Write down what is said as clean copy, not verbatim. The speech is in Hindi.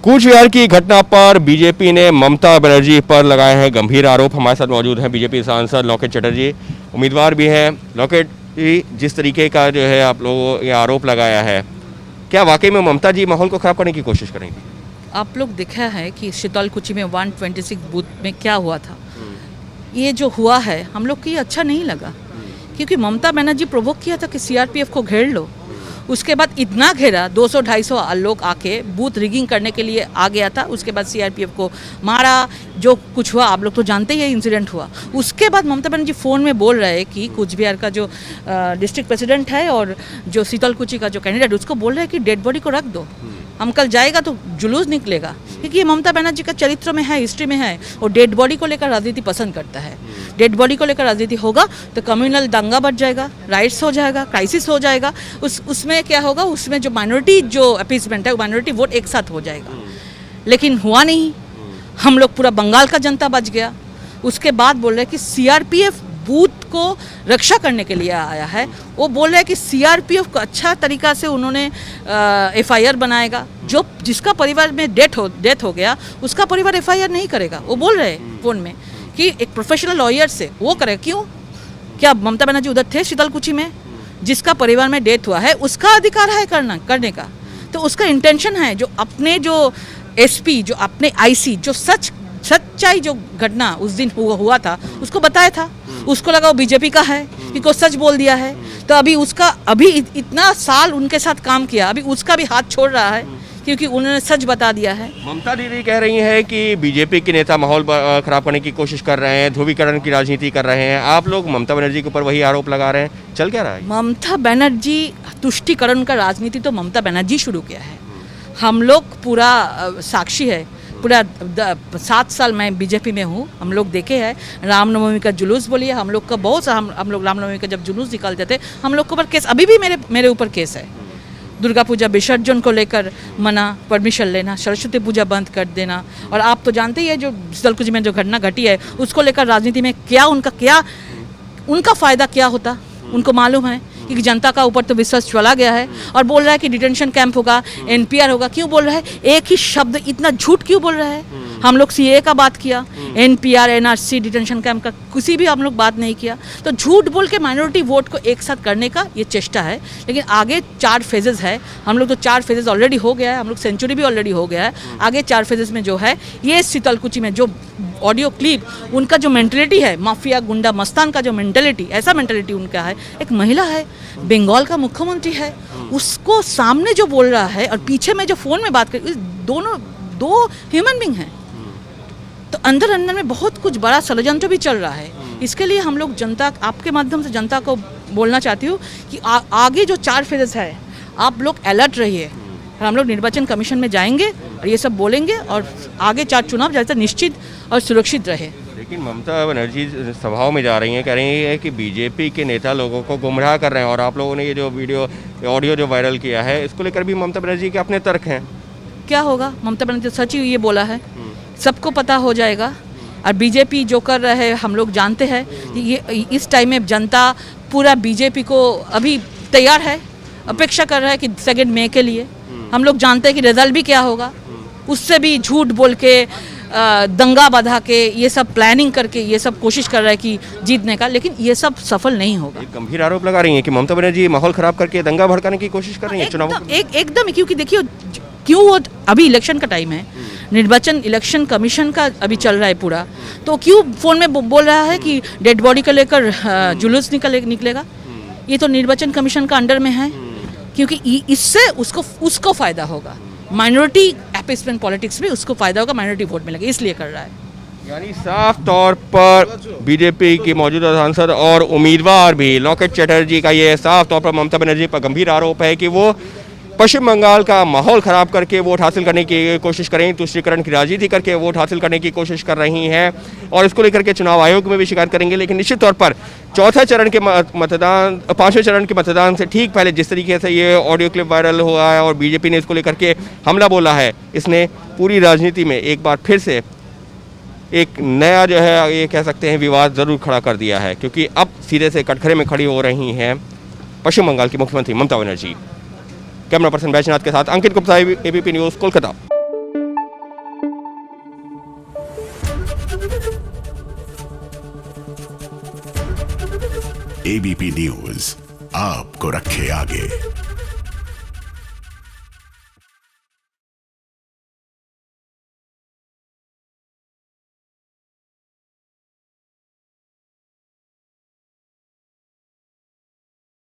कूच विहार की घटना पर बीजेपी ने ममता बनर्जी पर लगाए हैं गंभीर आरोप। हमारे साथ मौजूद हैं बीजेपी सांसद लॉकेट चटर्जी, उम्मीदवार भी हैं। लॉकेट जी, जिस तरीके का जो है आप लोगों ये आरोप लगाया है, क्या वाकई में ममता जी माहौल को खराब करने की कोशिश करेंगी? आप लोग देखा है कि शीतलकुची में 126 बूथ में क्या हुआ था। ये जो हुआ है हम लोग को ये अच्छा नहीं लगा, क्योंकि ममता बनर्जी प्रोवोक किया था कि सीआरपीएफ को घेर लो। उसके बाद इतना घेरा 200-250 लोग आके बूथ रिगिंग करने के लिए आ गया था। उसके बाद सीआरपीएफ को मारा, जो कुछ हुआ आप लोग तो जानते ही है, इंसिडेंट हुआ। उसके बाद ममता बनर्जी फ़ोन में बोल रहे हैं कि कूच बिहार का जो डिस्ट्रिक्ट प्रेसिडेंट है और जो शीतलकुची का जो कैंडिडेट, उसको बोल रहे हैं कि डेड बॉडी को रख दो, हम कल जाएगा तो जुलूस निकलेगा। क्योंकि ये ममता बनर्जी का चरित्र में है, हिस्ट्री में है, और डेड बॉडी को लेकर राजनीति पसंद करता है। डेड बॉडी को लेकर राजनीति होगा तो कम्युनल दंगा बढ़ जाएगा, राइट्स हो जाएगा, क्राइसिस हो जाएगा। उसमें क्या होगा, उसमें जो माइनॉरिटी जो अपीसमेंट है, वो माइनॉरिटी वोट एक साथ हो जाएगा। लेकिन हुआ नहीं, हम लोग पूरा बंगाल का जनता बच गया। उसके बाद बोल रहे हैं कि सीआरपीएफ बूथ को रक्षा करने के लिए आया है। वो बोल रहे हैं कि सीआरपीएफ को अच्छा तरीका से उन्होंने एफआईआर बनाएगा। जो जिसका परिवार में डेथ हो गया, उसका परिवार एफआईआर नहीं करेगा। वो बोल रहे हैं फ़ोन में कि एक प्रोफेशनल लॉयर से वो करे। क्यों? क्या ममता बनर्जी उधर थे शीतलकुची में? जिसका परिवार में डेथ हुआ है उसका अधिकार है करने का। तो उसका इंटेंशन है, जो अपने जो एसपी, जो अपने आईसी, जो सच्चाई जो घटना उस दिन हुआ था उसको बताया था। उसको लगा वो बीजेपी का है कि को सच बोल दिया है। तो अभी इतना साल उनके साथ काम किया, अभी उसका भी हाथ छोड़ रहा है क्योंकि उन्होंने सच बता दिया है। ममता दीदी कह रही हैं कि बीजेपी के नेता माहौल खराब करने की कोशिश कर रहे हैं, ध्रुवीकरण की राजनीति कर रहे हैं। आप लोग ममता बनर्जी के ऊपर वही आरोप लगा रहे हैं, चल क्या रहा है? ममता बनर्जी तुष्टिकरण का राजनीति तो ममता बनर्जी शुरू किया है। हम लोग पूरा साक्षी है, पूरा 7 साल मैं बीजेपी में हूँ। हम लोग देखे हैं रामनवमी का जुलूस, बोलिए हम लोग का बहुत सा, हम लोग रामनवमी का जब जुलूस निकालते थे, हम लोग के ऊपर केस, अभी भी मेरे ऊपर केस है। दुर्गा पूजा विसर्जन को लेकर मना, परमिशन लेना, सरस्वती पूजा बंद कर देना। और आप तो जानते ही है जो शीतलकुची में जो घटना घटी है, उसको लेकर राजनीति में क्या उनका फ़ायदा क्या होता, उनको मालूम है। क्योंकि जनता का ऊपर तो विश्वास चला गया है। और बोल रहा है कि डिटेंशन कैंप होगा, एनपीआर होगा। क्यों बोल रहा है? एक ही शब्द इतना झूठ क्यों बोल रहा है? हम लोग सीए का बात किया, एनपीआर, एनआरसी, डिटेंशन कैंप का किसी भी हम लोग बात नहीं किया। तो झूठ बोल के माइनॉरिटी वोट को एक साथ करने का ये चेष्टा है। लेकिन आगे 4 फेजेस है। हम लोग तो 4 फेजेस ऑलरेडी हो गया है, हम लोग सेंचुरी भी ऑलरेडी हो गया है। आगे 4 फेजेस में जो है, ये शीतलकुची में जो ऑडियो क्लिप, उनका जो मेंटलिटी है, माफिया गुंडा मस्तान का जो मेंटलिटी, ऐसा मेंटलिटी उनका है। एक महिला है, बंगाल का मुख्यमंत्री है, उसको सामने जो बोल रहा है और पीछे में जो फ़ोन में बात कर, दोनों 2 ह्यूमन बींग हैं। तो अंदर में बहुत कुछ बड़ा षड्यंत्र भी चल रहा है। इसके लिए हम लोग जनता, आपके माध्यम से जनता को बोलना चाहती हूँ कि आगे जो 4 फेजेस है, आप लोग अलर्ट रहिए। हम लोग निर्वाचन कमीशन में जाएंगे और ये सब बोलेंगे, और आगे 4 चुनाव जैसे निश्चित और सुरक्षित रहे। लेकिन ममता बनर्जी सभाओं में जा रही हैं, कह रही है कि बीजेपी के नेता लोगों को गुमराह कर रहे हैं। और आप लोगों ने ये जो ऑडियो जो वायरल किया है, इसको लेकर भी ममता बनर्जी के अपने तर्क हैं। क्या होगा? ममता बनर्जी सच ही ये बोला है, सबको पता हो जाएगा। और बीजेपी जो कर रहे हैं हम लोग जानते हैं। ये इस टाइम में जनता पूरा बीजेपी को अभी तैयार है, अपेक्षा कर रहा है कि 2 मई के लिए। हम लोग जानते हैं कि रिजल्ट भी क्या होगा। उससे भी झूठ बोल के, दंगा बधा के, ये सब प्लानिंग करके ये सब कोशिश कर रहा है कि जीतने का, लेकिन ये सब सफल नहीं होगा। गंभीर आरोप लगा रही हैं कि ममता बनर्जी माहौल खराब करके दंगा भड़काने की कोशिश कर रही है चुनाव। एकदम, क्योंकि देखिए क्यों वो अभी इलेक्शन का टाइम है, निर्वाचन इलेक्शन कमीशन का अभी चल रहा है पूरा। तो क्यों फ़ोन में बोल रहा है कि डेड बॉडी को लेकर जुलूस निकलेगा? ये तो निर्वाचन कमीशन का अंडर में है, क्योंकि इससे उसको फ़ायदा होगा। माइनॉरिटी अपीसमेंट पॉलिटिक्स में उसको फ़ायदा होगा, माइनॉरिटी वोट मिलेगा, इसलिए कर रहा है। यानी साफ तौर पर बीजेपी की मौजूदा सांसद और उम्मीदवार भी लॉकेट चटर्जी का ये साफ तौर पर ममता बनर्जी पर गंभीर आरोप है कि वो पश्चिम बंगाल का माहौल खराब करके वोट हासिल करने की कोशिश कर रही हैं, तुष्टीकरण की राजनीति करके वोट हासिल करने की कोशिश कर रही हैं। और इसको लेकर के चुनाव आयोग में भी शिकायत करेंगे। लेकिन निश्चित तौर पर 4वें चरण के मतदान, 5वें चरण के मतदान से ठीक पहले जिस तरीके से ये ऑडियो क्लिप वायरल हुआ है और बीजेपी ने इसको लेकर के हमला बोला है, इसने पूरी राजनीति में एक बार फिर से एक नया जो है ये कह सकते हैं विवाद ज़रूर खड़ा कर दिया है। क्योंकि अब सिरे से कटघरे में खड़ी हो रही हैं पश्चिम बंगाल की मुख्यमंत्री ममता बनर्जी। कैमरा पर्सन बैजनाथ के साथ Ankit Gupta, ABP news, Kolkata. ABP news आपको रखे आगे।